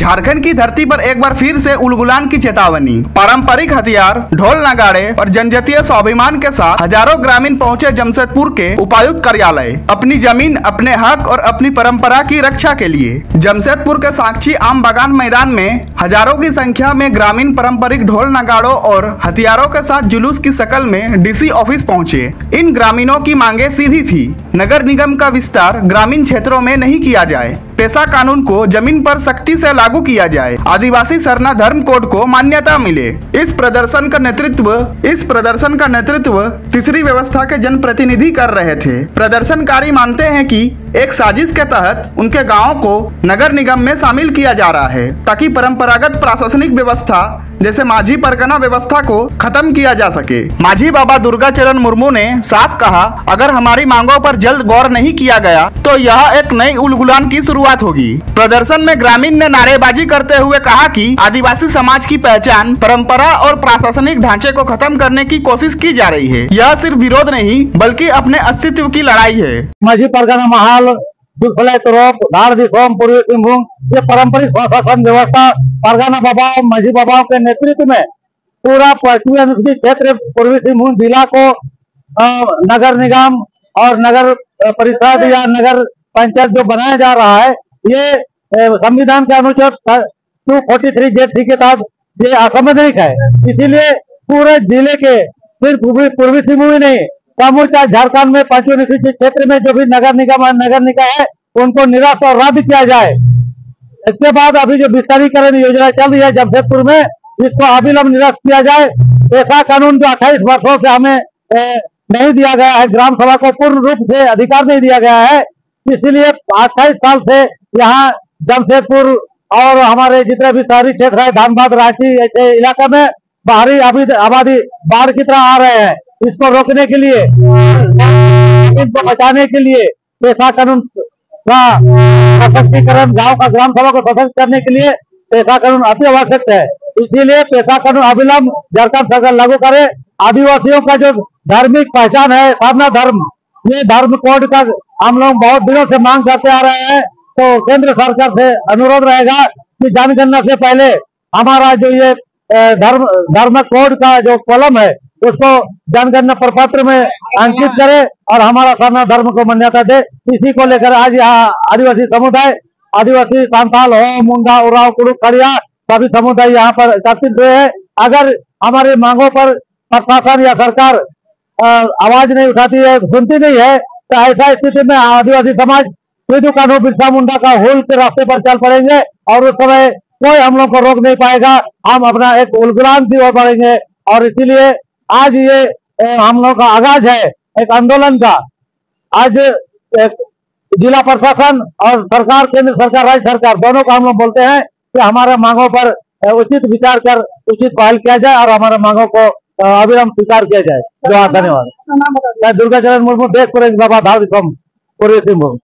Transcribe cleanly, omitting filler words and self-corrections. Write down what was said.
झारखंड की धरती पर एक बार फिर से उलगुलान की चेतावनी। पारंपरिक हथियार, ढोल नगाड़े और जनजातीय स्वाभिमान के साथ हजारों ग्रामीण पहुंचे जमशेदपुर के उपायुक्त कार्यालय अपनी जमीन, अपने हक और अपनी परंपरा की रक्षा के लिए। जमशेदपुर के साक्षी आम बागान मैदान में हजारों की संख्या में ग्रामीण पारंपरिक ढोल नगाड़ों और हथियारों के साथ जुलूस की शक्ल में डीसी ऑफिस पहुंचे। इन ग्रामीणों की मांगे सीधी थी, नगर निगम का विस्तार ग्रामीण क्षेत्रों में नहीं किया जाए, पेशा कानून को जमीन पर सख्ती से लागू किया जाए, आदिवासी सरना धर्म कोड को मान्यता मिले। इस प्रदर्शन का नेतृत्व तीसरी व्यवस्था के जनप्रतिनिधि कर रहे थे। प्रदर्शनकारी मानते हैं कि एक साजिश के तहत उनके गांवों को नगर निगम में शामिल किया जा रहा है ताकि परंपरागत प्रशासनिक व्यवस्था जैसे माझी परगना व्यवस्था को खत्म किया जा सके। माझी बाबा दुर्गाचरण मुर्मू ने साफ कहा, अगर हमारी मांगों पर जल्द गौर नहीं किया गया तो यह एक नई उलगुलान की शुरुआत होगी। प्रदर्शन में ग्रामीण ने नारेबाजी करते हुए कहा कि आदिवासी समाज की पहचान, परंपरा और प्रशासनिक ढांचे को खत्म करने की कोशिश की जा रही है। यह सिर्फ विरोध नहीं बल्कि अपने अस्तित्व की लड़ाई है। माझी परगना महाल, धार दिसोम, पूर्वी सिंहभूम, ये पारंपरिक शासन व्यवस्था परगना बाबा माझी बाबाओं के नेतृत्व में पूरा पश्चिमी अनुसूचित क्षेत्र पूर्वी सिंहभूम जिला को नगर निगम और नगर परिषद या नगर पंचायत जो बनाया जा रहा है, ये संविधान के अनुच्छेद 243 जेड के तहत ये असंवैधानिक है। इसीलिए पूरे जिले के सिर्फ पूर्वी सिंहभूम ही नहीं, समूचा झारखंड में पश्चिमी अनुसूचित क्षेत्र में जो भी नगर निगम है उनको निरस्त और रद्द किया जाए। इसके बाद अभी जो विस्तारीकरण योजना चल रही है जमशेदपुर में, इसको अविलंब निरस्त किया जाए। ऐसा कानून जो 28 वर्षों से हमें नहीं दिया गया है, ग्राम सभा को पूर्ण रूप से अधिकार नहीं दिया गया है, इसलिए 28 साल से यहाँ जमशेदपुर और हमारे जितने भी शहरी क्षेत्र है, धनबाद, रांची ऐसे इलाके में बाहरी आबादी बाढ़ की तरह आ रहे हैं। इसको रोकने के लिए, इनको बचाने के लिए पेशा कानून का सशक्तिकरण, गांव का ग्राम सभा को सशक्त करने के लिए पेशा कानून अति आवश्यक है। इसीलिए पेशा कानून अविलंब झारखंड सरकार लागू करे। आदिवासियों का जो धार्मिक पहचान है साधना धर्म, ये धर्म कोड का हम लोग बहुत दिनों से मांग करते आ रहे हैं। तो केंद्र सरकार से अनुरोध रहेगा कि जनगणना से पहले हमारा जो ये धर्म कोड का जो कॉलम है उसको जनगणना प्रपत्र में अंकित करे और हमारा साधना धर्म को मान्यता दे। इसी को लेकर आज यहाँ आदिवासी समुदाय, आदिवासी संथाल हो, मुंडा, उराव, कुड़ुक, खड़िया सभी समुदाय यहाँ पर एकत्रित हुए हैं। अगर हमारी मांगों पर प्रशासन या सरकार आवाज नहीं उठाती है, सुनती नहीं है, तो ऐसा स्थिति में आदिवासी समाज सिद्धू कान्हू बिरसा मुंडा का हुल के रास्ते पर चल पड़ेंगे और उस समय कोई हम लोग को रोक नहीं पाएगा। हम अपना एक उलगुलान की ओर बढ़ेंगे और इसीलिए आज ये हम लोग का आगाज है एक आंदोलन का। आज जिला प्रशासन और सरकार, केंद्र सरकार, राज्य सरकार दोनों को हम लोग बोलते हैं कि हमारे मांगों पर उचित विचार कर उचित पहल किया जाए और हमारे मांगों को अविलंब स्वीकार किया जाए। धन्यवाद। मैं दुर्गाचरण मुर्मू, देश पूर्वी बाबा धार दिसोम, पूर्वी सिंहभूम।